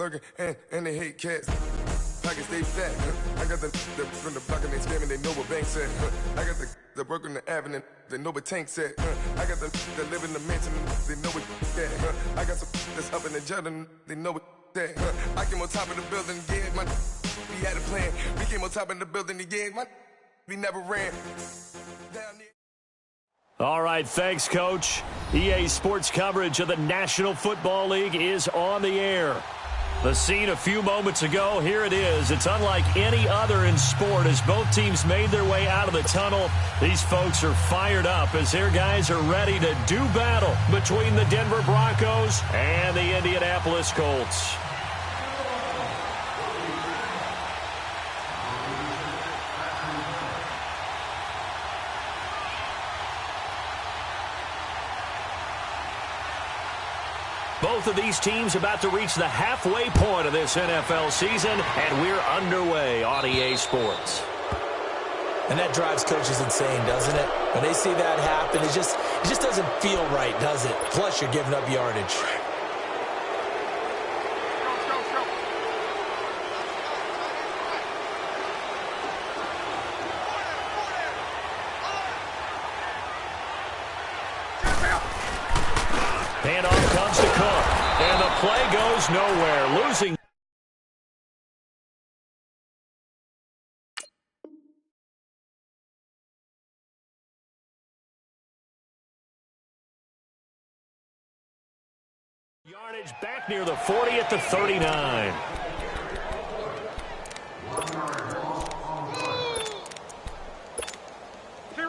lurking, and they hate cats. Pockets stay fat. I got the from the block and they scamming, they know what bank said. I got the work on the avenue, they know what tank said. I got the live in the mansion, they know what that. I got some that's up in the jet and they know what that. I came on top of the building, yeah, my we had a plan. We came on top of the building, yeah, my we never ran. Down there. All right, thanks, Coach. EA Sports coverage of the National Football League is on the air. The scene a few moments ago, here it is. It's unlike any other in sport as both teams made their way out of the tunnel. These folks are fired up as their guys are ready to do battle between the Denver Broncos and the Indianapolis Colts. Both of these teams about to reach the halfway point of this NFL season, and we're underway on EA Sports. And that drives coaches insane, doesn't it? When they see that happen, it just doesn't feel right, does it? Plus, you're giving up yardage. Handoff comes to Cook, and the play goes nowhere, losing. Yardage back near the 40 at the 39.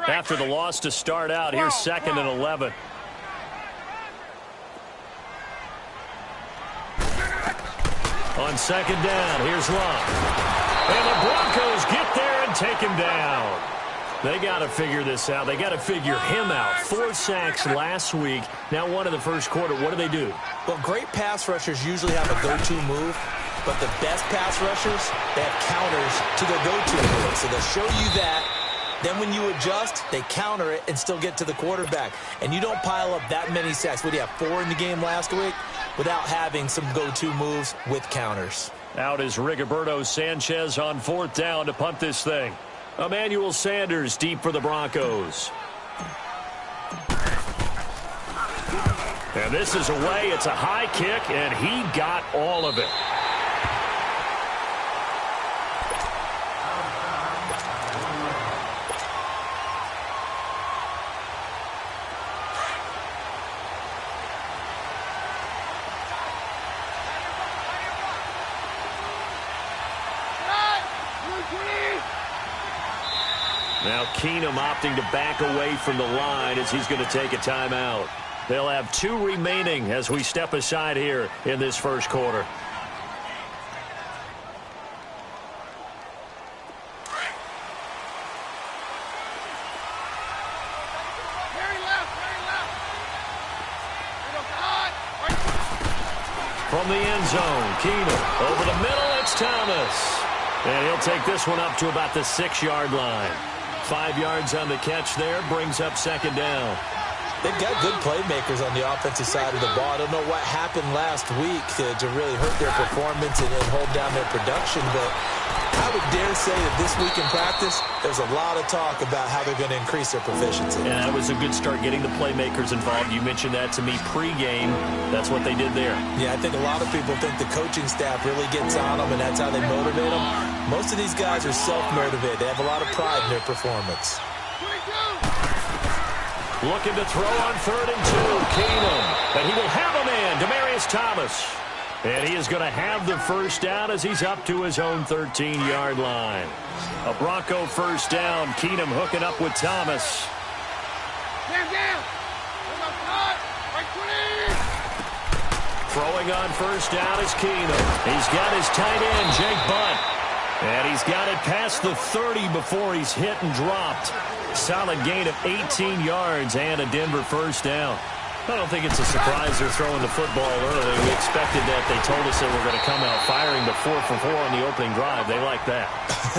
After the loss to start out, here's 2nd and 11. On 2nd down, here's Love. And the Broncos get there and take him down. They got to figure this out. They got to figure him out. 4 sacks last week. Now one in the first quarter. What do? Well, great pass rushers usually have a go-to move, but the best pass rushers, they have counters to their go-to move. So they'll show you that. Then when you adjust, they counter it and still get to the quarterback. And you don't pile up that many sacks. What do you have, 4 in the game last week? Without having some go-to moves with counters. Out is Rigoberto Sanchez on 4th down to punt this thing. Emmanuel Sanders deep for the Broncos. And this is away. It's a high kick, and he got all of it. Now Keenum opting to back away from the line as he's going to take a timeout. They'll have 2 remaining as we step aside here in this first quarter. From the end zone, Keenum over the middle, it's Thomas. And he'll take this one up to about the 6-yard line. 5 yards on the catch there, brings up 2nd down. They've got good playmakers on the offensive side of the ball. I don't know what happened last week to really hurt their performance and hold down their production, but I would dare say that this week in practice, there's a lot of talk about how they're going to increase their proficiency. And that was a good start, getting the playmakers involved. You mentioned that to me pregame. That's what they did there. Yeah, I think a lot of people think the coaching staff really gets on them, and that's how they motivate them. Most of these guys are self-motivated. They have a lot of pride in their performance. Looking to throw on 3rd and 2. Keenum. And he will have a man, Demaryius Thomas. And he is going to have the first down as he's up to his own 13-yard line. A Bronco first down. Keenum hooking up with Thomas. Throwing on first down is Keenum. He's got his tight end, Jake Butt. And he's got it past the 30 before he's hit and dropped. Solid gain of 18 yards and a Denver first down. I don't think it's a surprise they're throwing the football early. We expected that. They told us that we're going to come out firing, but 4 for 4 on the opening drive. They like that.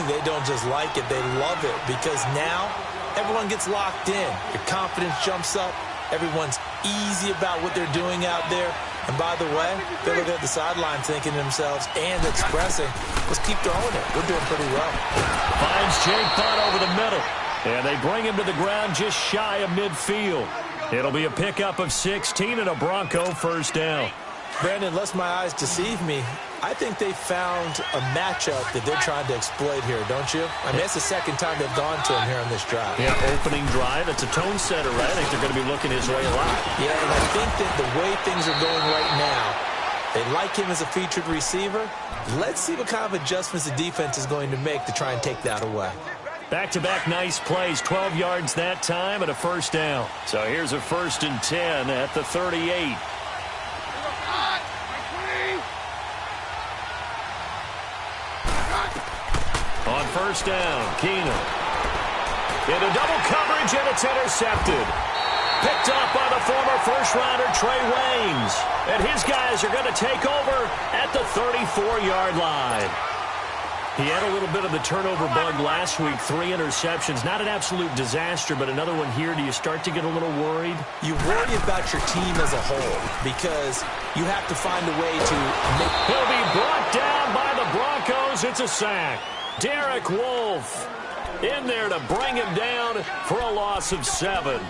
They don't just like it. They love it because now everyone gets locked in. Your confidence jumps up. Everyone's easy about what they're doing out there. And by the way, they're looking at the sideline thinking to themselves and expressing, let's keep throwing it. We're doing pretty well. Finds Jake Butt over the middle. And they bring him to the ground just shy of midfield. It'll be a pickup of 16 and a Bronco first down. Brandon, unless my eyes deceive me, I think they found a matchup that they're trying to exploit here, don't you? I mean, it's the second time they've gone to him here on this drive. Yeah, opening drive. It's a tone setter, right? I think they're going to be looking his way a lot. Yeah, and I think that the way things are going right now, they like him as a featured receiver. Let's see what kind of adjustments the defense is going to make to try and take that away. Back-to-back nice plays, 12 yards that time and a first down. So here's a 1st and 10 at the 38. On first down, Keenum. Into double coverage, and it's intercepted. Picked off by the former first-rounder Trey Waynes. And his guys are going to take over at the 34-yard line. He had a little bit of the turnover bug last week, 3 interceptions. Not an absolute disaster, but another one here. Do you start to get a little worried? You worry about your team as a whole because you have to find a way to make... He'll be brought down by the Broncos. It's a sack. Derek Wolfe in there to bring him down for a loss of 7.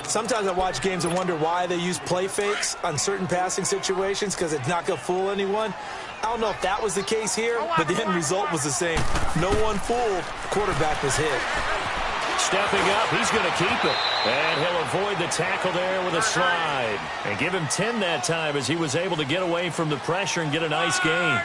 Sometimes I watch games and wonder why they use play fakes on certain passing situations because it's not going to fool anyone. I don't know if that was the case here, but the end result was the same. No one fooled. The quarterback was hit. Stepping up, he's going to keep it. And he'll avoid the tackle there with a slide. And give him 10 that time as he was able to get away from the pressure and get a nice gain.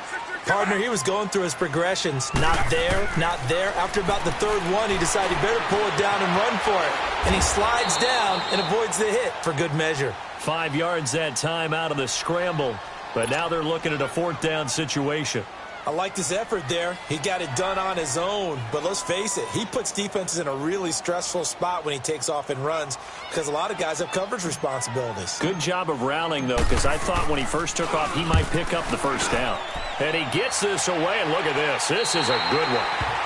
Partner, he was going through his progressions. Not there, not there. After about the third one, he decided he better pull it down and run for it. And he slides down and avoids the hit for good measure. 5 yards that time out of the scramble. But now they're looking at a 4th down situation. I like this effort there. He got it done on his own. But let's face it, he puts defenses in a really stressful spot when he takes off and runs because a lot of guys have coverage responsibilities. Good job of rallying, though, because I thought when he first took off, he might pick up the first down. And he gets this away, and look at this. This is a good one.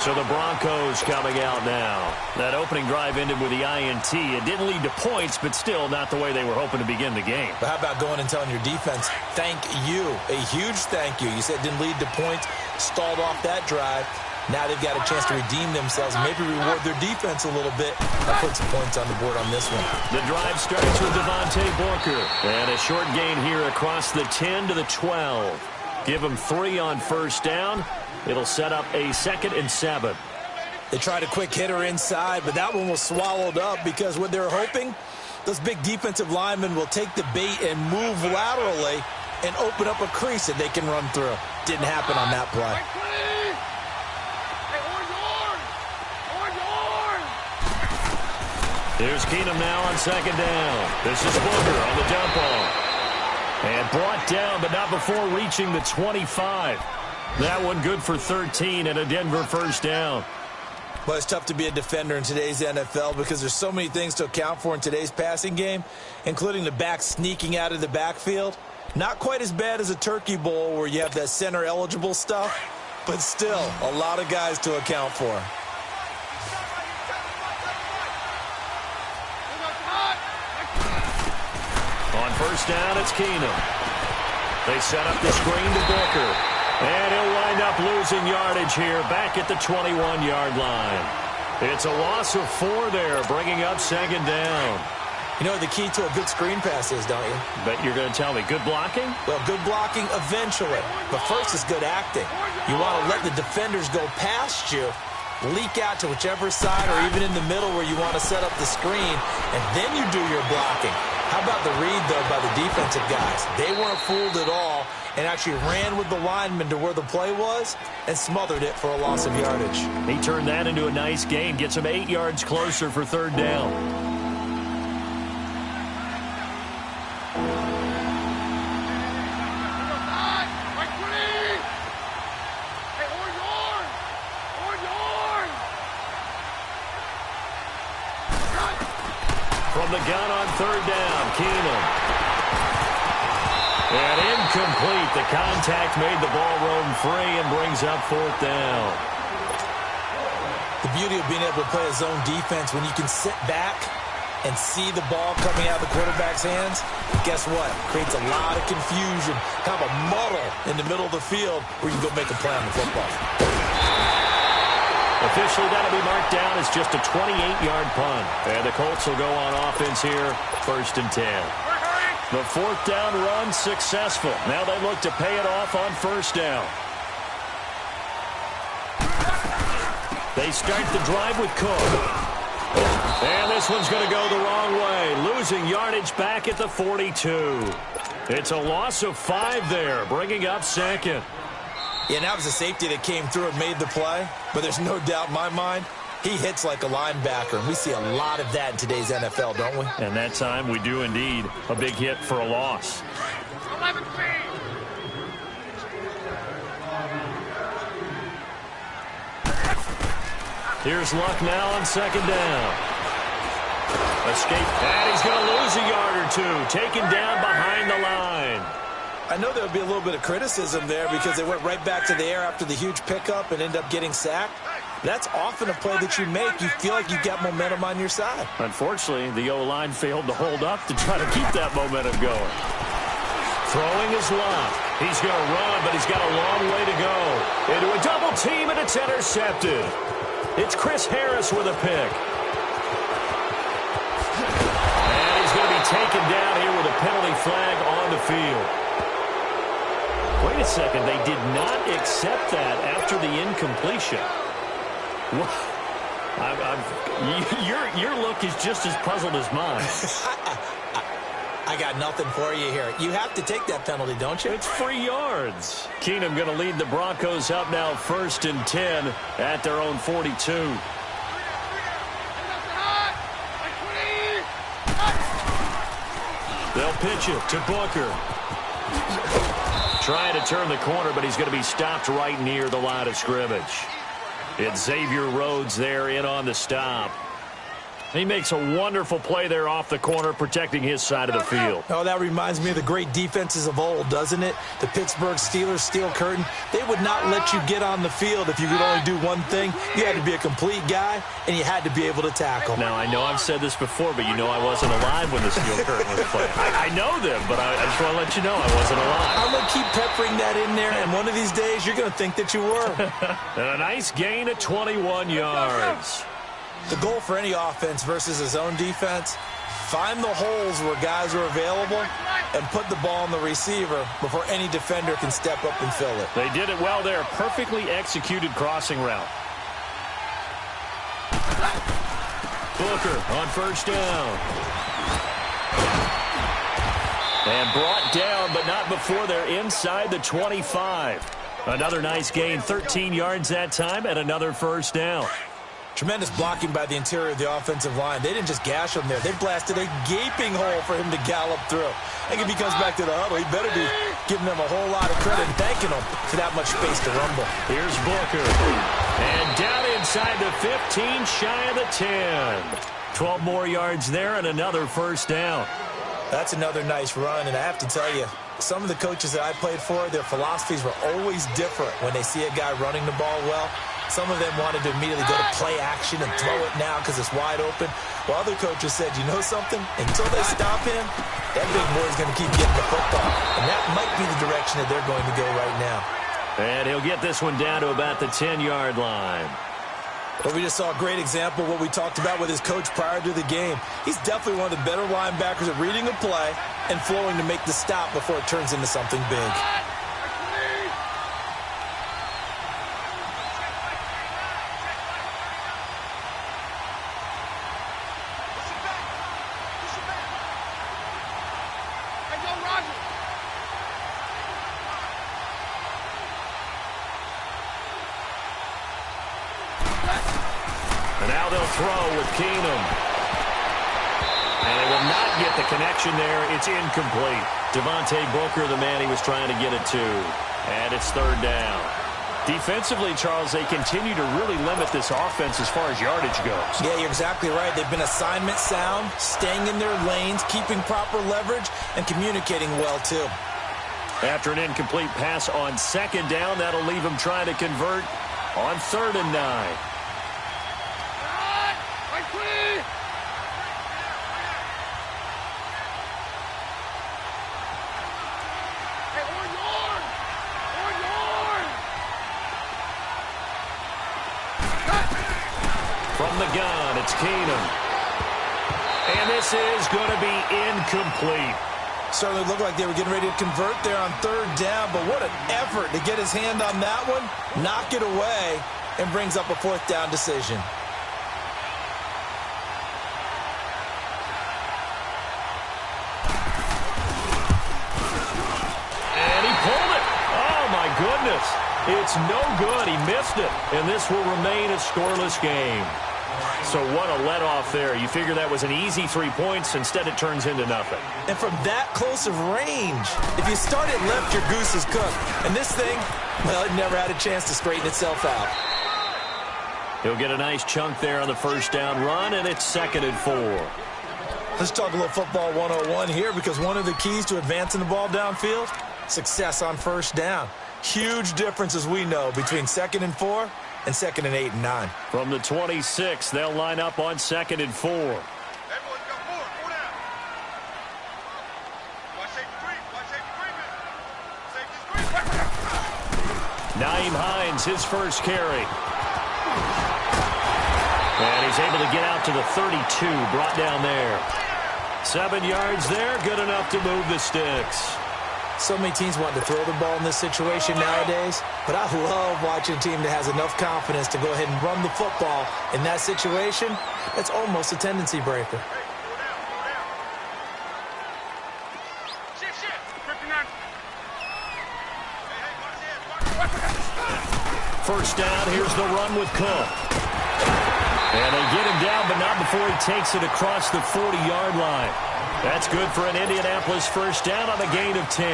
So the Broncos coming out now. That opening drive ended with the INT. It didn't lead to points, but still not the way they were hoping to begin the game. But how about going and telling your defense, thank you, a huge thank you. You said it didn't lead to points, stalled off that drive. Now they've got a chance to redeem themselves and maybe reward their defense a little bit. I'll put some points on the board on this one. The drive starts with Devontae Booker. And a short gain here across the 10 to the 12. Give him 3 on first down. It'll set up a 2nd and 7. They tried a quick hitter inside, but that one was swallowed up because what they're hoping, those big defensive linemen will take the bait and move laterally and open up a crease that they can run through. Didn't happen on that play. Here's Keenum now on 2nd down. This is Booker on the dump off. And brought down, but not before reaching the 25. That one good for 13 and a Denver first down. Well, it's tough to be a defender in today's NFL because there's so many things to account for in today's passing game, including the back sneaking out of the backfield. Not quite as bad as a turkey bowl where you have that center-eligible stuff, but still a lot of guys to account for. On first down, it's Keenum. They set up the screen to Booker. And he'll wind up losing yardage here back at the 21-yard line. It's a loss of 4 there, bringing up 2nd down. You know what the key to a good screen pass is, don't you? Bet you're going to tell me. Good blocking? Well, good blocking eventually. But first is good acting. You want to let the defenders go past you, leak out to whichever side or even in the middle where you want to set up the screen, and then you do your blocking. How about the read, though, by the defensive guys? They weren't fooled at all and actually ran with the lineman to where the play was and smothered it for a loss of yardage. He turned that into a nice gain, gets him 8 yards closer for 3rd down. From the gun on 3rd down, Keenum. And incomplete. The contact made the ball roam free and brings up 4th down. The beauty of being able to play a zone defense when you can sit back and see the ball coming out of the quarterback's hands, guess what? Creates a lot of confusion, kind of a muddle in the middle of the field where you can go make a play on the football. Officially, that'll be marked down as just a 28-yard punt. And the Colts will go on offense here, 1st and 10. The 4th down run successful. Now they look to pay it off on 1st down. They start the drive with Cook. And this one's going to go the wrong way. Losing yardage back at the 42. It's a loss of 5 there, bringing up 2nd. Yeah, and that was a safety that came through and made the play. But there's no doubt in my mind, he hits like a linebacker. And we see a lot of that in today's NFL, don't we? And that time we do indeed. A big hit for a loss. 11 feet. Here's Luck now on 2nd down. Escape, and he's going to lose a yard or 2. Taken down behind the line. I know there would be a little bit of criticism there because they went right back to the air after the huge pickup and ended up getting sacked. That's often a play that you make. You feel like you've got momentum on your side. Unfortunately, the O-line failed to hold up to try to keep that momentum going. Throwing his Luck. He's going to run, but he's got a long way to go. Into a double team, and it's intercepted. It's Chris Harris with a pick. And he's going to be taken down here with a penalty flag on the field. Wait a second. They did not accept that after the incompletion. Your look is just as puzzled as mine. I got nothing for you here. You have to take that penalty, don't you? It's 3 yards. Keenum going to lead the Broncos up now 1st and 10 at their own 42. They'll pitch it to Booker. Trying to turn the corner, but he's going to be stopped right near the line of scrimmage. It's Xavier Rhodes there in on the stop. He makes a wonderful play there off the corner, protecting his side of the field. Oh, that reminds me of the great defenses of old, doesn't it? The Pittsburgh Steelers steel curtain. They would not let you get on the field if you could only do one thing. You had to be a complete guy, and you had to be able to tackle. Now, I know I've said this before, but you know I wasn't alive when the steel curtain was played. I know them, but I just want to let you know I wasn't alive. I'm going to keep peppering that in there, and one of these days you're going to think that you were. And a nice gain at 21 yards. The goal for any offense versus his own defense, find the holes where guys are available and put the ball on the receiver before any defender can step up and fill it. They did it well there. Perfectly executed crossing route. Booker on 1st down. And brought down, but not before they're inside the 25. Another nice gain, 13 yards that time, and another 1st down. Tremendous blocking by the interior of the offensive line. They didn't just gash him there. They blasted a gaping hole for him to gallop through. I think if he comes back to the huddle, he better be giving them a whole lot of credit and thanking them for that much space to rumble. Here's Booker. And down inside the 15, shy of the 10. 12 more yards there and another 1st down. That's another nice run, and I have to tell you, some of the coaches that I played for, their philosophies were always different when they see a guy running the ball well. Some of them wanted to immediately go to play action and throw it now because it's wide open. While other coaches said, you know something? Until they stop him, that big boy is going to keep getting the football. And that might be the direction that they're going to go right now. And he'll get this one down to about the 10-yard line. But we just saw a great example of what we talked about with his coach prior to the game. He's definitely one of the better linebackers at reading a play and flowing to make the stop before it turns into something big. And now they'll throw with Keenum. And they will not get the connection there. It's incomplete. Devontae Booker, the man he was trying to get it to. And it's 3rd down. Defensively, Charles, they continue to really limit this offense as far as yardage goes. Yeah, you're exactly right. They've been assignment sound, staying in their lanes, keeping proper leverage, and communicating well, too. After an incomplete pass on 2nd down, that'll leave them trying to convert on 3rd and 9. From the gun, it's Keenum. And this is going to be incomplete. Certainly looked like they were getting ready to convert there on third down, but what an effort to get his hand on that one, knock it away, and brings up a fourth down decision. And he pulled it. Oh, my goodness. It's no good. He missed it, and this will remain a scoreless game. So what a let-off there. You figure that was an easy 3 points. Instead, it turns into nothing. And from that close of range, if you start it left, your goose is cooked. And this thing, well, it never had a chance to straighten itself out. He'll get a nice chunk there on the first down run, and it's 2nd and 4. Let's talk a little football 101 here, because one of the keys to advancing the ball downfield, success on first down. Huge difference, as we know, between 2nd and 4 and 2nd and 8 and 9. From the 26, they'll line up on 2nd and 4. Nyheim Hines, his first carry. And he's able to get out to the 32, brought down there. 7 yards there, good enough to move the sticks. So many teams want to throw the ball in this situation nowadays, but I love watching a team that has enough confidence to go ahead and run the football in that situation. That's almost a tendency breaker. First down, here's the run with Cook. And they get him down, but not before he takes it across the 40-yard line. That's good for an Indianapolis first down on a gain of 10.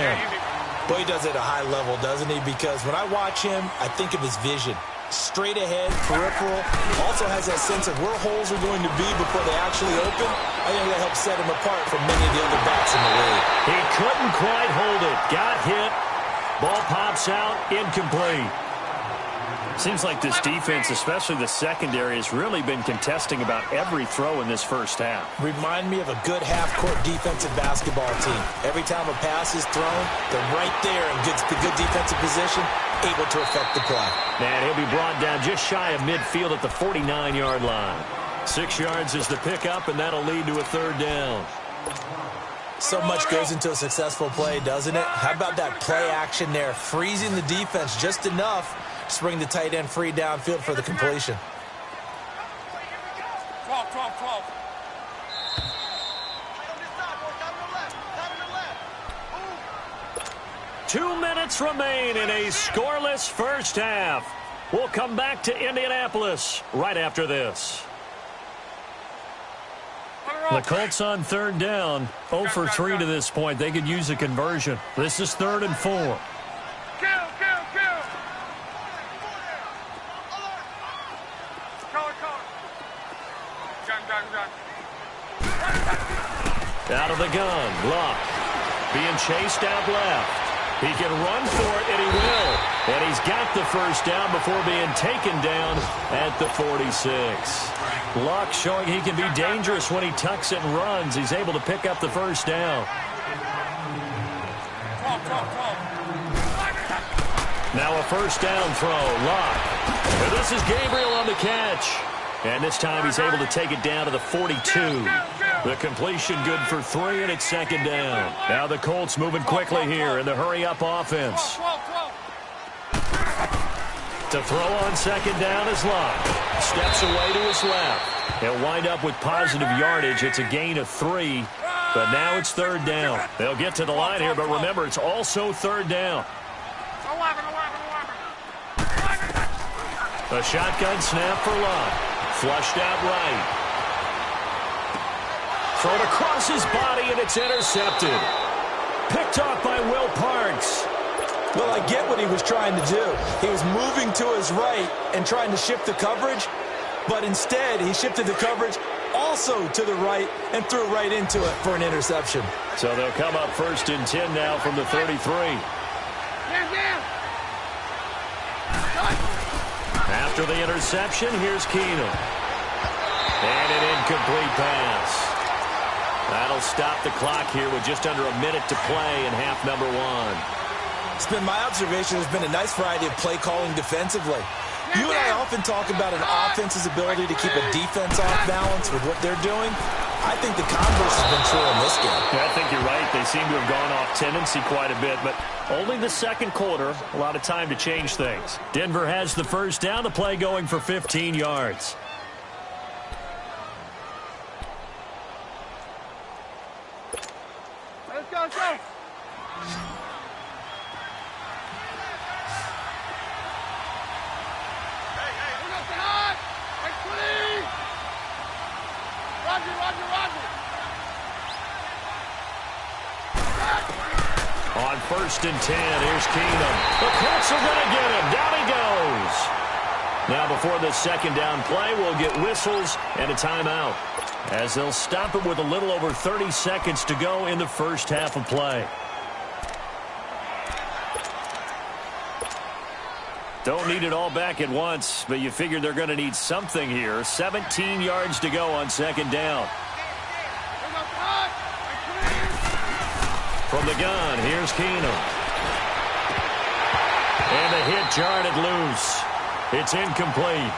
Boy, he does it at a high level, doesn't he? Because when I watch him, I think of his vision. Straight ahead, peripheral. Also has that sense of where holes are going to be before they actually open. I think that helps set him apart from many of the other backs in the league. He couldn't quite hold it. Got hit. Ball pops out. Incomplete. Seems like this defense, especially the secondary, has really been contesting about every throw in this first half. Remind me of a good half-court defensive basketball team. Every time a pass is thrown, they're right there in good defensive position, able to affect the play. And he'll be brought down just shy of midfield at the 49-yard line. 6 yards is the pickup, and that'll lead to a third down. So much goes into a successful play, doesn't it? How about that play action there, freezing the defense just enough to bring the tight end free downfield for the completion. 12. 2 minutes remain in a scoreless first half. We'll come back to Indianapolis right after this. The Colts on third down, 0 for 3 to this point. They could use a conversion. This is 3rd and 4. Out of the gun, Luck. Being chased out left. He can run for it, and he will. And he's got the first down before being taken down at the 46. Luck showing he can be dangerous when he tucks it and runs. He's able to pick up the first down. Now a first down throw, Luck. And this is Gabriel on the catch. And this time he's able to take it down to the 42. The completion good for 3, and it's 2nd down. Now the Colts moving quickly here in the hurry-up offense. To throw on 2nd down is Luck. Steps away to his left. He'll wind up with positive yardage. It's a gain of 3, but now it's 3rd down. They'll get to the line here, but remember, it's also 3rd down. 11. A shotgun snap for Luck. Flushed out right. Thrown across his body, and it's intercepted. Picked off by Will Parks. Well, I get what he was trying to do. He was moving to his right and trying to shift the coverage, but instead he shifted the coverage also to the right and threw right into it for an interception. So they'll come up 1st and 10 now from the 33. After the interception, here's Keenum. And an incomplete pass. That'll stop the clock here with just under a minute to play in half number 1. It's been my observation there's been a nice variety of play calling defensively. You and I often talk about an offense's ability to keep a defense off balance with what they're doing. I think the converse has been true in this game. Yeah, I think you're right. They seem to have gone off tendency quite a bit, but only the second quarter, a lot of time to change things. Denver has the first down, the play going for 15 yards. Let's go, let's go. On 1st and 10, here's Keenum. The Colts are going to get him. Down he goes. Now before the second down play, we'll get whistles and a timeout, as they'll stop it with a little over 30 seconds to go in the first half of play. Don't need it all back at once, but you figure they're going to need something here. 17 yards to go on second down. From the gun, here's Keenum. And the hit jarred it loose. It's incomplete.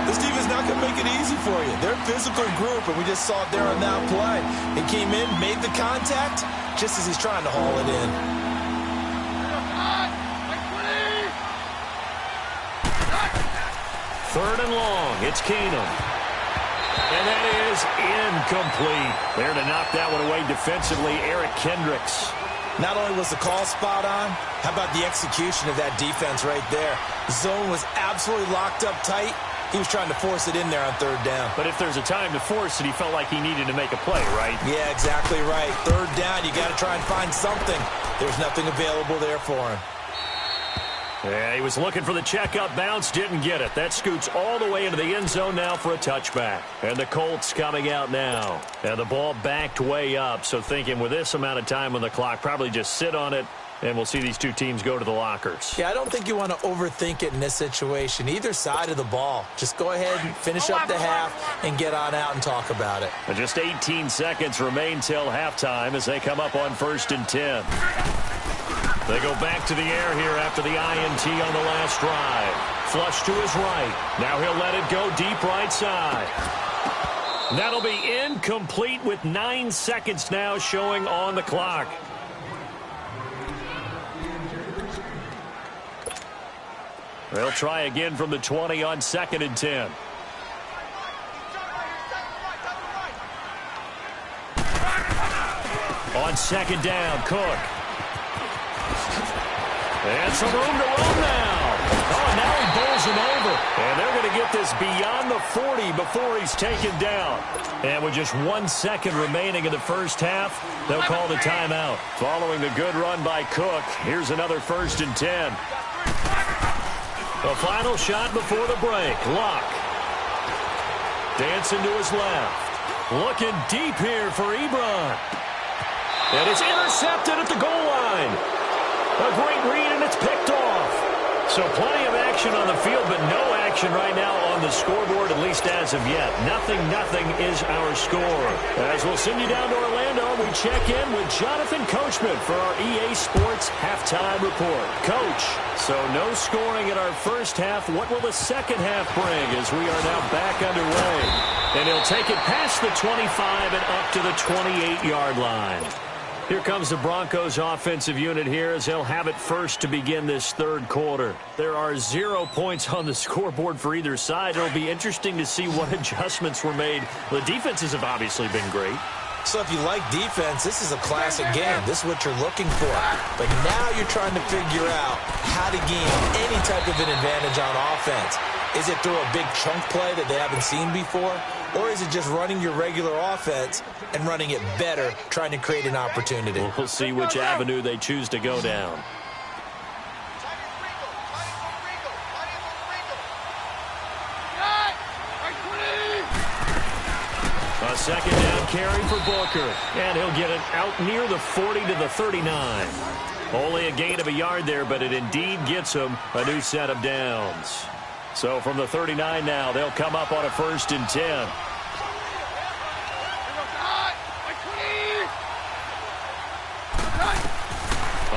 This team is not going to make it easy for you. They're a physical group, and we just saw it there on that play. He came in, made the contact, just as he's trying to haul it in. Third and long, it's Keenum. And that is incomplete. There to knock that one away defensively, Eric Kendricks. Not only was the call spot on, how about the execution of that defense right there? Zone was absolutely locked up tight. He was trying to force it in there on third down. But if there's a time to force it, he felt like he needed to make a play, right? Yeah, exactly right. Third down, you got to try and find something. There's nothing available there for him. Yeah, he was looking for the checkup bounce, didn't get it. That scoots all the way into the end zone now for a touchback. And the Colts coming out now. And the ball backed way up, so thinking with this amount of time on the clock, probably just sit on it, and we'll see these two teams go to the lockers. Yeah, I don't think you want to overthink it in this situation. Either side of the ball. Just go ahead and finish up the half and get on out and talk about it. And just 18 seconds remain till halftime as they come up on 1st and 10. They go back to the air here after the INT on the last drive. Flush to his right. Now he'll let it go deep right side. That'll be incomplete with 9 seconds now showing on the clock. They'll try again from the 20 on 2nd and 10. On 2nd down, Cook. And some room to run now. Oh, now he bowls him over. And they're going to get this beyond the 40 before he's taken down. And with just 1 second remaining in the first half, they'll call the timeout. Following the good run by Cook, here's another 1st and 10. The final shot before the break. Luck. Dancing to his left. Looking deep here for Ebron. And it's intercepted at the goal line. A great read, and it's picked off. So plenty of action on the field, but no action right now on the scoreboard, at least as of yet. Nothing is our score. As we'll send you down to Orlando, we check in with Jonathan Coachman for our EA Sports Halftime Report. Coach, so no scoring in our first half. What will the second half bring as we are now back underway? And he'll take it past the 25 and up to the 28-yard line. Here comes the Broncos offensive unit here as they'll have it first to begin this third quarter. There are 0 points on the scoreboard for either side. It'll be interesting to see what adjustments were made. The defenses have obviously been great. So if you like defense, this is a classic game. This is what you're looking for. But now you're trying to figure out how to gain any type of an advantage on offense. Is it through a big chunk play that they haven't seen before? Or is it just running your regular offense and running it better, trying to create an opportunity? We'll see which avenue they choose to go down. A second down carry for Booker. And he'll get it out near the 40 to the 39. Only a gain of a yard there, but it indeed gets him a new set of downs. So from the 39 now, they'll come up on a 1st and 10.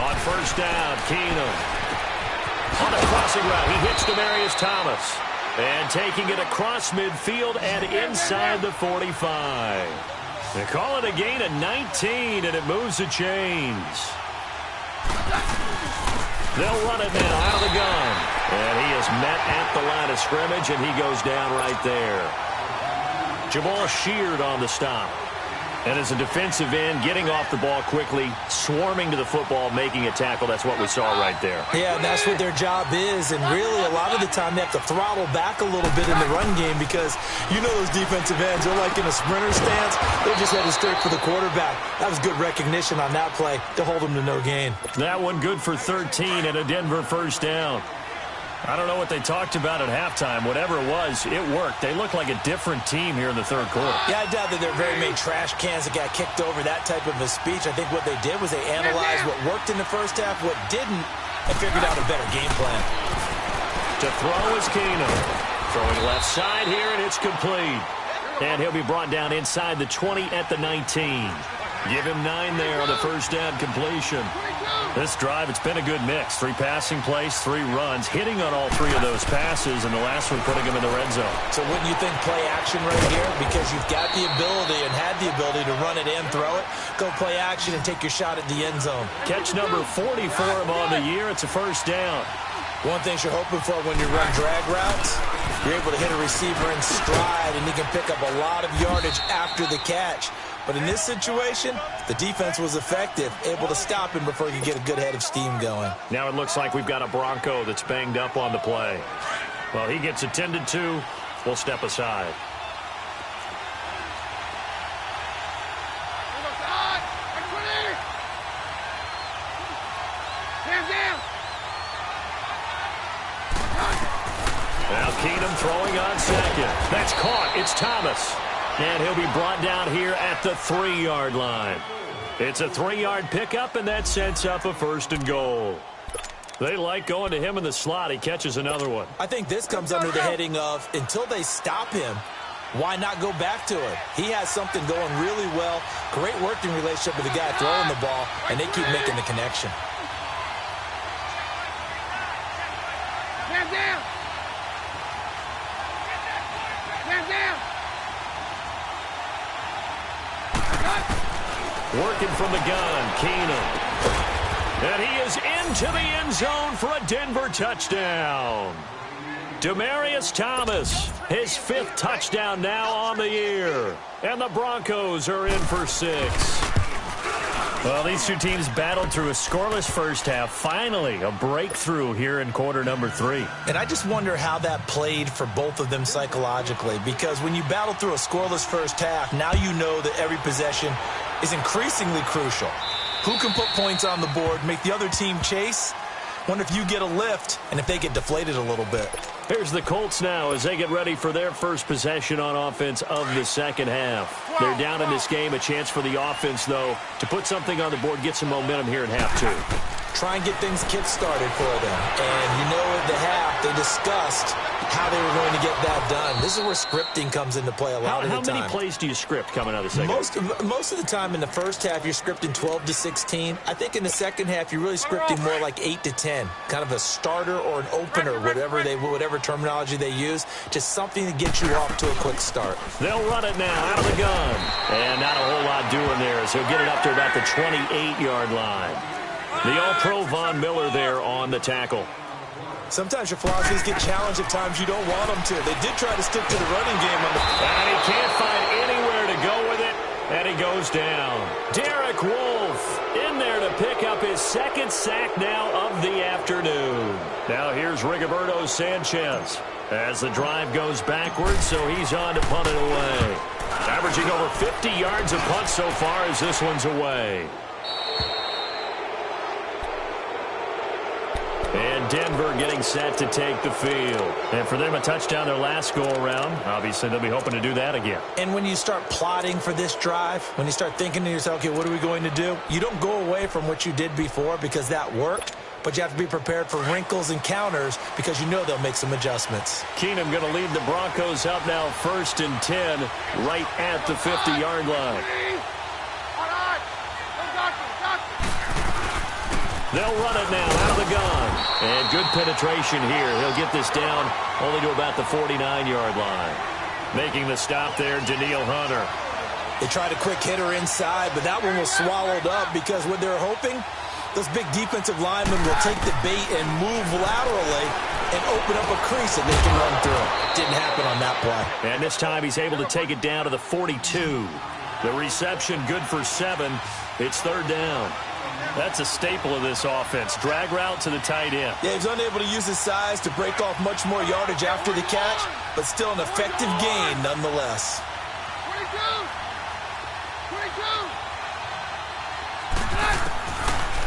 On 1st down, Keenum. On the crossing route, he hits Demaryius Thomas. And taking it across midfield and inside the 45. They call it a gain of 19, and it moves the chains. They'll run it now out of the gun. And he is met at the line of scrimmage, and he goes down right there. Jamal Sheard on the stop. And as a defensive end, getting off the ball quickly, swarming to the football, making a tackle. That's what we saw right there. Yeah, and that's what their job is. And really, a lot of the time, they have to throttle back a little bit in the run game because you know those defensive ends, they're like in a sprinter stance. They're just headed straight for the quarterback. That was good recognition on that play to hold them to no gain. That one good for 13 and a Denver first down. I don't know what they talked about at halftime. Whatever it was, it worked. They look like a different team here in the third quarter. Yeah, I doubt that there are very many trash cans that got kicked over, that type of a speech. I think what they did was they analyzed what worked in the first half, what didn't, and figured out a better game plan. To throw is Keenum. Throwing left side here, and it's complete. And he'll be brought down inside the 20 at the 19. Give him 9 there on the first down completion. This drive, it's been a good mix. 3 passing plays, 3 runs, hitting on all 3 of those passes, and the last one putting him in the red zone. So wouldn't you think play action right here? Because you've got the ability and had the ability to run it and throw it. Go play action and take your shot at the end zone. Catch number 40 for him on the year. It's a first down. One thing you're hoping for when you run drag routes, you're able to hit a receiver in stride, and he can pick up a lot of yardage after the catch. But in this situation, the defense was effective, able to stop him before he could get a good head of steam going. Now it looks like we've got a Bronco that's banged up on the play. Well, he gets attended to. We'll step aside. Now Keenum throwing on second. That's caught. It's Thomas. And he'll be brought down here at the 3-yard line. It's a 3-yard pickup, and that sets up a first and goal. They like going to him in the slot. He catches another one. I think this comes under the heading of until they stop him, why not go back to him? He has something going really well. Great working relationship with the guy throwing the ball, and they keep making the connection. Stand down. Stand down. Working from the gun, Keenum. And he is into the end zone for a Denver touchdown. Demaryius Thomas, his 5th touchdown now on the year. And the Broncos are in for 6. Well, these two teams battled through a scoreless first half. Finally, a breakthrough here in quarter number 3. And I just wonder how that played for both of them psychologically, because when you battle through a scoreless first half, now you know that every possession is increasingly crucial. Who can put points on the board, make the other team chase? Wonder if you get a lift and if they get deflated a little bit. Here's the Colts now as they get ready for their first possession on offense of the second half. They're down in this game. A chance for the offense, though, to put something on the board, get some momentum here in half 2. Try and get things kick-started for them. And you know at the half, they discussed how they were going to get that done. This is where scripting comes into play a lot of the time. How many plays do you script coming out of the second half? Most of the time in the first half, you're scripting 12 to 16. I think in the second half, you're really scripting more like 8 to 10. Kind of a starter or an opener, whatever terminology they use. Just something to get you off to a quick start. They'll run it now out of the gun. And not a whole lot doing there as he'll get it up to about the 28-yard line. The All-Pro Von Miller there on the tackle. Sometimes your philosophies get challenged at times you don't want them to. They did try to stick to the running game on the... And he can't find anywhere to go with it, and he goes down. Derek Wolfe in there to pick up his 2nd sack now of the afternoon. Now here's Rigoberto Sanchez as the drive goes backwards, so he's on to punt it away. Averaging over 50 yards a punt so far as this one's away. And Denver getting set to take the field. And for them, a touchdown their last go-around. Obviously, they'll be hoping to do that again. And when you start plotting for this drive, when you start thinking to yourself, okay, what are we going to do? You don't go away from what you did before because that worked, but you have to be prepared for wrinkles and counters because you know they'll make some adjustments. Keenum going to lead the Broncos up now 1st and 10 right at the 50-yard line. They'll run it now out of the gun. And good penetration here. He'll get this down only to about the 49-yard line. Making the stop there, Danielle Hunter. They tried a quick hitter inside, but that one was swallowed up because what they're hoping, those big defensive linemen will take the bait and move laterally and open up a crease that they can run through. Didn't happen on that play. And this time he's able to take it down to the 42. The reception good for 7. It's third down. That's a staple of this offense. Drag route to the tight end. Yeah, he's unable to use his size to break off much more yardage after the catch, but still an effective gain nonetheless. 22.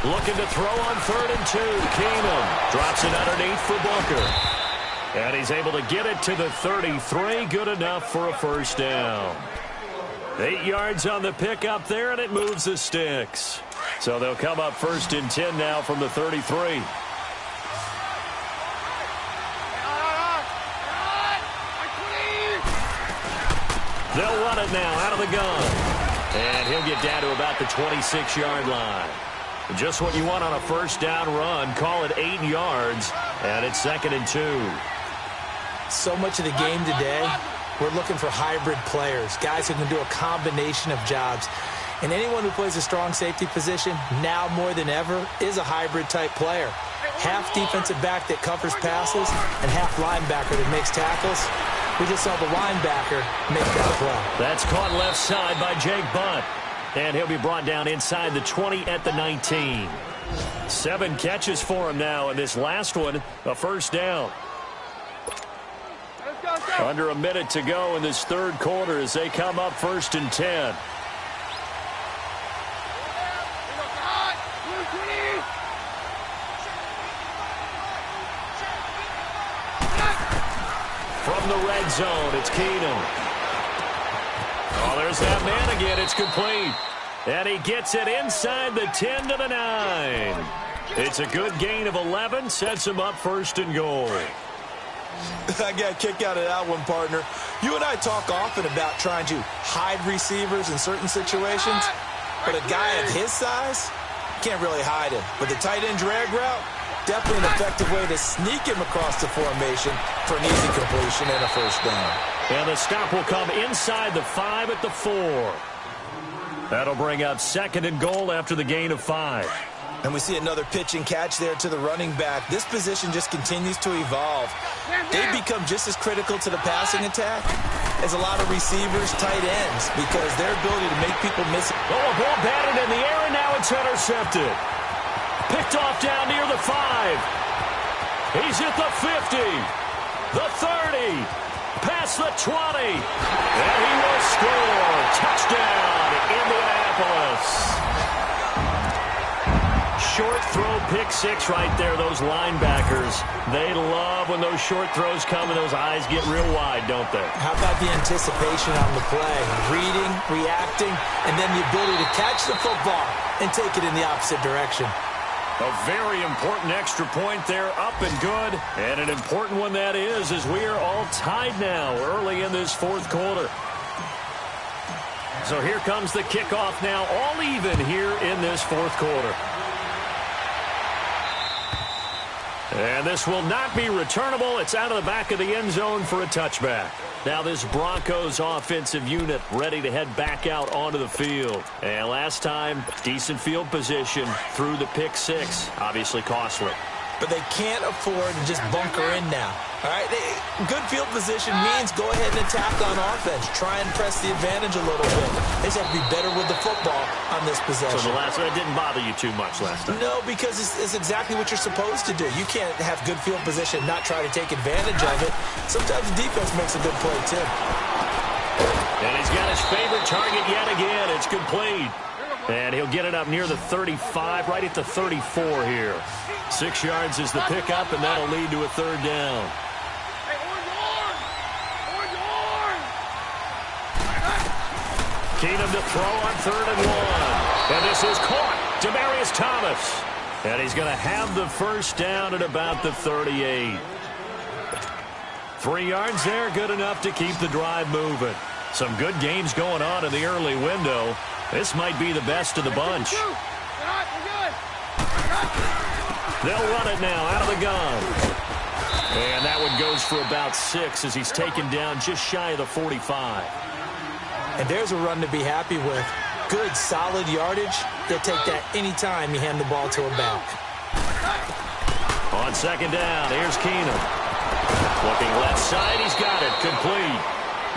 Looking to throw on 3rd and 2. Keenum drops it underneath for Booker. And he's able to get it to the 33. Good enough for a first down. 8 yards on the pickup there, and it moves the sticks. So they'll come up 1st and 10 now from the 33. They'll run it now out of the gun. And he'll get down to about the 26-yard line. Just what you want on a first down run. Call it 8 yards, and it's 2nd and 2. So much of the game today, we're looking for hybrid players, guys who can do a combination of jobs. And anyone who plays a strong safety position, now more than ever, is a hybrid-type player. Half defensive back that covers passes and half linebacker that makes tackles. We just saw the linebacker make that play. That's caught left side by Jake Butt. And he'll be brought down inside the 20 at the 19. 7 catches for him now, and this last one, a first down. Under a minute to go in this third quarter as they come up 1st and 10. From the red zone, it's Keenum. Oh, there's that man again. It's complete. And he gets it inside the 10 to the 9. It's a good gain of 11. Sets him up 1st and goal. I got a kick out of that one, partner. You and I talk often about trying to hide receivers in certain situations, but a guy of his size can't really hide him. But the tight end drag route, definitely an effective way to sneak him across the formation for an easy completion and a first down. And the stop will come inside the 5 at the 4. That'll bring up 2nd and goal after the gain of 5. And we see another pitch and catch there to the running back. This position just continues to evolve. They become just as critical to the passing attack as a lot of receivers, tight ends, because their ability to make people miss it. Oh, a ball batted in the air, and now it's intercepted. Picked off down near the 5. He's at the 50, the 30, past the 20, and he will score. Touchdown, Indianapolis. Short throw, pick 6 right there. Those linebackers, they love when those short throws come and those eyes get real wide, don't they? How about the anticipation on the play? Reading, reacting, and then the ability to catch the football and take it in the opposite direction. A very important extra point there, up and good. And an important one that is, as we are all tied now early in this fourth quarter. So here comes the kickoff now, all even here in this fourth quarter. And this will not be returnable. It's out of the back of the end zone for a touchback. Now this Broncos offensive unit ready to head back out onto the field. And last time, decent field position through the pick 6. Obviously costly. But they can't afford to just bunker in now. All right, good field position means go ahead and attack on offense. Try and press the advantage a little bit. They just have to be better with the football on this possession. So the last one didn't bother you too much last time? No, because it's exactly what you're supposed to do. You can't have good field position, not try to take advantage of it. Sometimes the defense makes a good play, too. And he's got his favorite target yet again. It's complete. And he'll get it up near the 35, right at the 34 here. 6 yards is the pickup, and that'll lead to a third down. Keenum to throw on 3rd and 1. And this is caught. Demaryius Thomas. And he's going to have the first down at about the 38. 3 yards there, good enough to keep the drive moving. Some good games going on in the early window. This might be the best of the bunch. They'll run it now out of the gun. And that one goes for about 6 as he's taken down just shy of the 45. And there's a run to be happy with. Good, solid yardage. They'll take that anytime you hand the ball to a back. On second down, here's Keenum. Looking left side, he's got it, complete.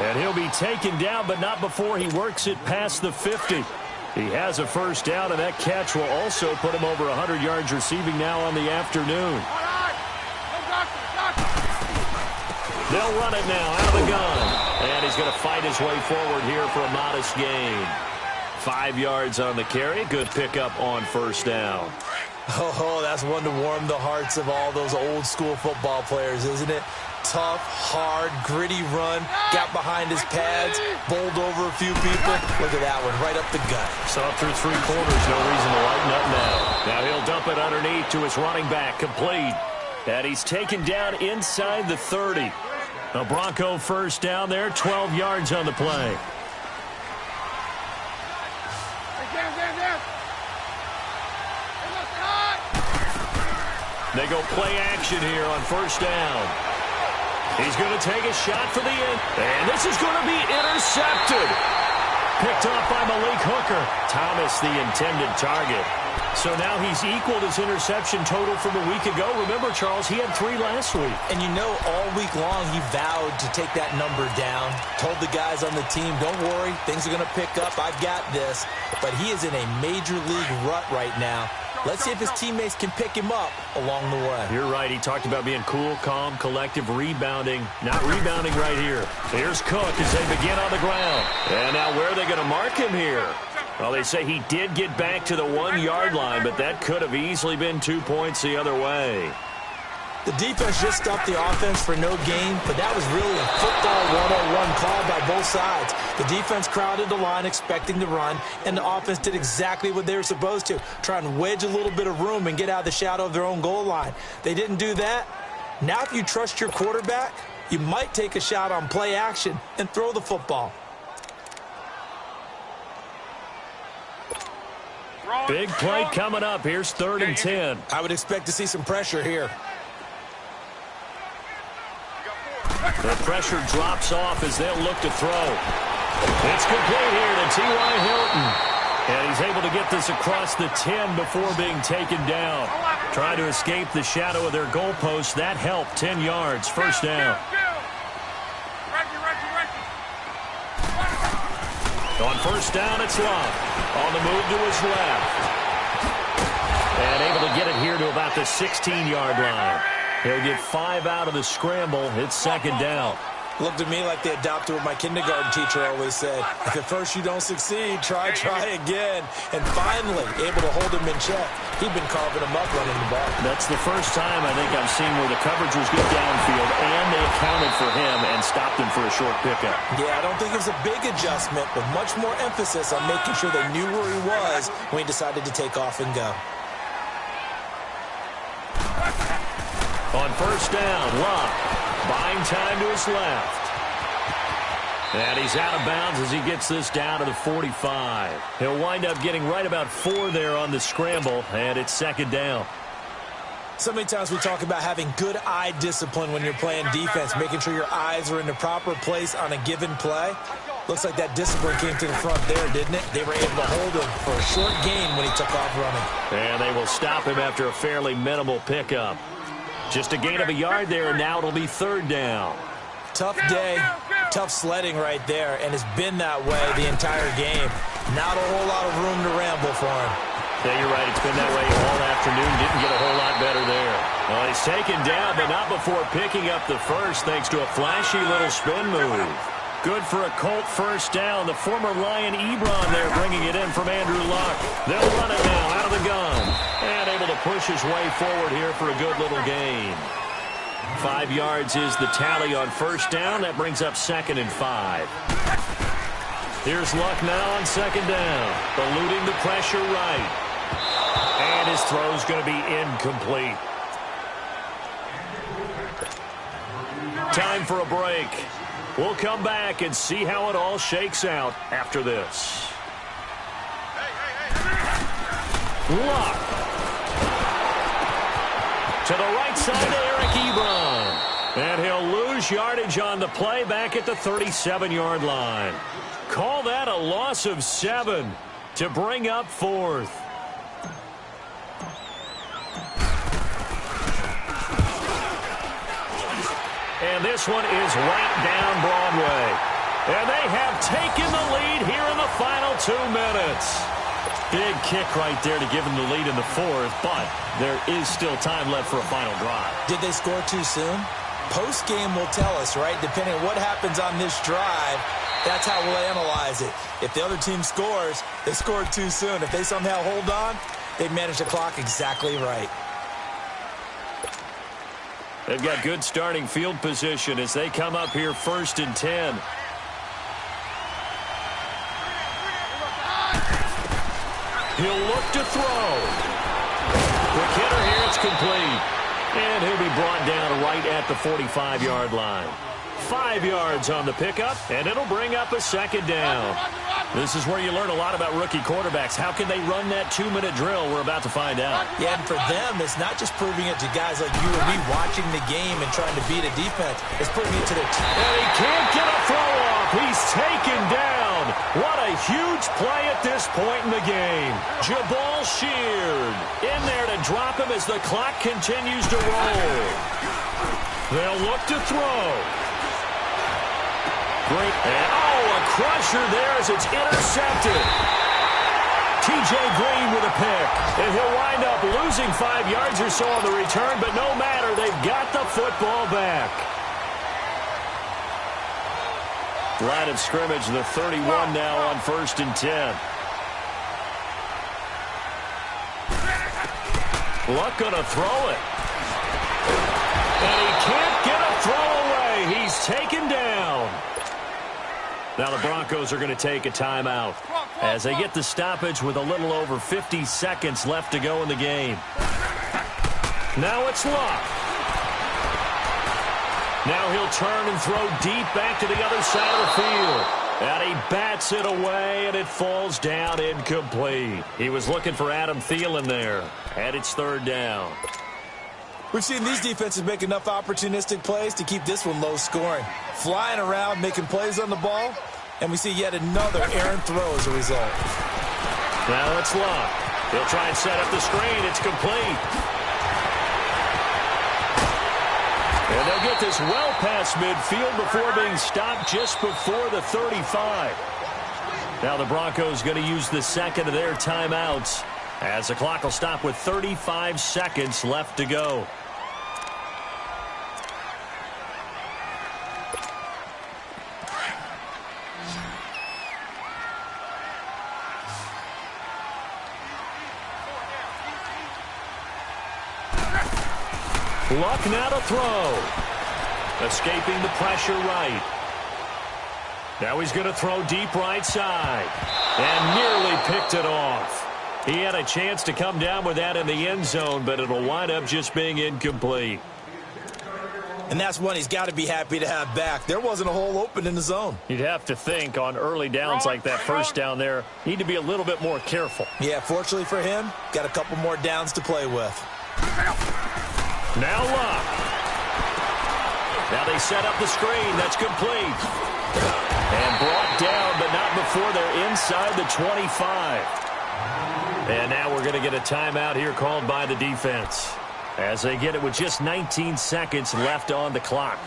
And he'll be taken down, but not before he works it past the 50. He has a first down, and that catch will also put him over 100 yards receiving now on the afternoon. They'll run it now out of the gun. And he's going to fight his way forward here for a modest gain. 5 yards on the carry. Good pickup on first down. Oh, that's one to warm the hearts of all those old school football players, isn't it? Tough, hard, gritty run. Got behind his pads, bowled over a few people. Look at that one, right up the gut. Saw through 3 quarters, no reason to lighten up now. Now he'll dump it underneath to his running back, complete. And he's taken down inside the 30. A Bronco first down there, 12 yards on the play. They go play action here on first down. He's going to take a shot for the end. And this is going to be intercepted. Picked off by Malik Hooker. Thomas, the intended target. So now he's equaled his interception total from a week ago. Remember, Charles, he had 3 last week. And you know, all week long he vowed to take that number down. Told the guys on the team, don't worry, things are going to pick up. I've got this. But he is in a major league rut right now. Let's see if his teammates can pick him up along the way. You're right. He talked about being cool, calm, collective, rebounding. Not rebounding right here. Here's Cook as they begin on the ground. And now where are they going to mark him here? Well, they say he did get back to the 1-yard line, but that could have easily been 2 points the other way. The defense just stopped the offense for no gain, but that was really a football 101 call by both sides. The defense crowded the line expecting the run, and the offense did exactly what they were supposed to, try and wedge a little bit of room and get out of the shadow of their own goal line. They didn't do that. Now if you trust your quarterback, you might take a shot on play action and throw the football. Big play coming up. Here's 3rd and 10. I would expect to see some pressure here. The pressure drops off as they'll look to throw. It's complete here to T.Y. Hilton. And he's able to get this across the 10 before being taken down. Trying to escape the shadow of their goalpost. That helped. 10 yards. First down. On first down, it's Love. On the move to his left. And able to get it here to about the 16-yard line. He'll get 5 out of the scramble. It's second down. Looked to me like they adopted what my kindergarten teacher always said. If at first you don't succeed, try again. And finally, able to hold him in check. He'd been carving him up running the ball. That's the first time I think I've seen where the coverage was good downfield, and they accounted for him and stopped him for a short pickup. Yeah, I don't think it was a big adjustment, but much more emphasis on making sure they knew where he was when he decided to take off and go. On first down, Love buying time to his left. And he's out of bounds as he gets this down to the 45. He'll wind up getting right about 4 there on the scramble, and it's second down. So many times we talk about having good eye discipline when you're playing defense, making sure your eyes are in the proper place on a given play. Looks like that discipline came to the front there, didn't it? They were able to hold him for a short gain when he took off running. And they will stop him after a fairly minimal pickup. Just a gain of a yard there, and now it'll be third down. Tough day, tough sledding right there, and it's been that way the entire game. Not a whole lot of room to ramble for him. Yeah, you're right. It's been that way all afternoon. Didn't get a whole lot better there. Well, he's taken down, but not before picking up the first thanks to a flashy little spin move. Good for a Colt first down. The former Lion Ebron there bringing it in from Andrew Luck. They'll run it now out of the gun. And able to push his way forward here for a good little gain. 5 yards is the tally on first down. That brings up 2nd and 5. Here's Luck now on second down. Eluding the pressure right. And his throw's going to be incomplete. Time for a break. We'll come back and see how it all shakes out after this. Luck. To the right side to Eric Ebron. And he'll lose yardage on the play back at the 37-yard line. Call that a loss of 7 to bring up 4th. And this one is right down Broadway. And they have taken the lead here in the final 2 minutes. Big kick right there to give them the lead in the 4th, but there is still time left for a final drive. Did they score too soon? Post-game will tell us, right? Depending on what happens on this drive, that's how we'll analyze it. If the other team scores, they scored too soon. If they somehow hold on, they manage the clock exactly right. They've got good starting field position as they come up here 1st and 10. He'll look to throw. Quick hitter here, it's complete. And he'll be brought down right at the 45-yard line. 5 yards on the pickup, and it'll bring up a 2nd down. This is where you learn a lot about rookie quarterbacks. How can they run that 2-minute drill? We're about to find out. Yeah, and for them, it's not just proving it to guys like you or me watching the game and trying to beat a defense. It's proving it to their team. And he can't get a throw off. He's taken down. What a huge play at this point in the game. Jabal Sheard in there to drop him as the clock continues to roll. They'll look to throw. Great. And, a crusher there as it's intercepted. T.J. Green with a pick. And he'll wind up losing 5 yards or so on the return, but no matter, they've got the football back. Line of scrimmage, the 31 now on 1st and 10. Luck gonna throw it. And he can't get a throw away. He's taken down. Now the Broncos are going to take a timeout as they get the stoppage with a little over 50 seconds left to go in the game. Now it's Luck. Now he'll turn and throw deep back to the other side of the field. And he bats it away, and it falls down incomplete. He was looking for Adam Thielen there. And it's 3rd down. We've seen these defenses make enough opportunistic plays to keep this one low scoring. Flying around, making plays on the ball, and we see yet another errant throw as a result. Now it's Luck. He'll try and set up the screen. It's complete. And they'll get this well past midfield before being stopped just before the 35. Now the Broncos going to use the 2nd of their timeouts as the clock will stop with 35 seconds left to go. Luck now to throw. Escaping the pressure right. Now he's going to throw deep right side. And nearly picked it off. He had a chance to come down with that in the end zone, but it'll wind up just being incomplete. And that's one he's got to be happy to have back. There wasn't a hole open in the zone. You'd have to think on early downs like that first down there, need to be a little bit more careful. Yeah, fortunately for him, got a couple more downs to play with. Now Luck. Now they set up the screen. That's complete. And brought down, but not before they're inside the 25. And now we're going to get a timeout here called by the defense as they get it with just 19 seconds left on the clock.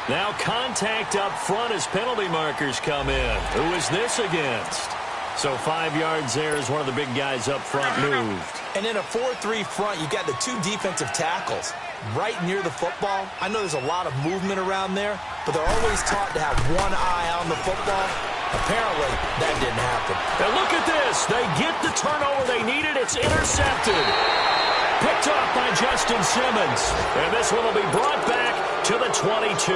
Now contact up front as penalty markers come in. Who is this against? So 5 yards there as one of the big guys up front moved. And in a 4-3 front, you've got the 2 defensive tackles right near the football. I know there's a lot of movement around there, but they're always taught to have one eye on the football. Apparently, that didn't happen. And look at this. They get the turnover they needed. It's intercepted. Picked off by Justin Simmons. And this one will be brought back to the 22.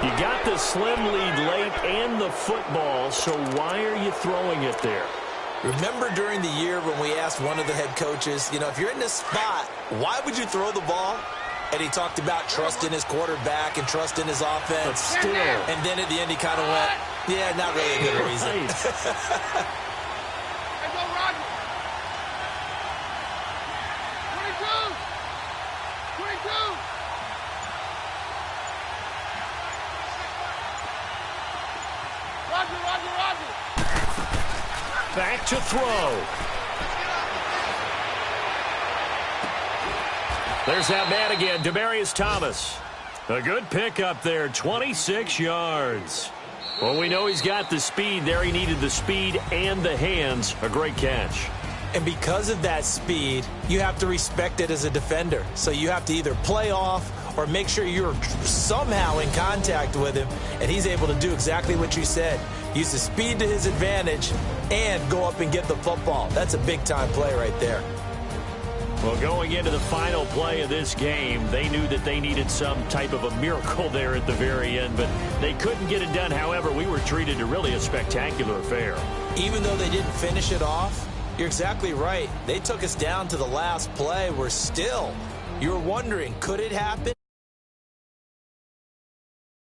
You got the slim lead late and the football, so why are you throwing it there? Remember during the year when we asked one of the head coaches, if you're in this spot, why would you throw the ball? And he talked about trust in his quarterback and trust in his offense. But still. And then at the end, he kind of went, yeah, not really a good reason. Let's go, Roger. 22. 22. Roger, Roger, Roger. Back to throw. There's that man again, Demaryius Thomas. A good pickup there, 26 yards. Well, we know he's got the speed there. He needed the speed and the hands. A great catch. And because of that speed, you have to respect it as a defender. So you have to either play off or make sure you're somehow in contact with him, and he's able to do exactly what you said. Use the speed to his advantage and go up and get the football. That's a big-time play right there. Well, going into the final play of this game, they knew that they needed some type of a miracle there at the very end, but they couldn't get it done. However, we were treated to really a spectacular affair. Even though they didn't finish it off, you're exactly right. They took us down to the last play. We're still, you're wondering, could it happen?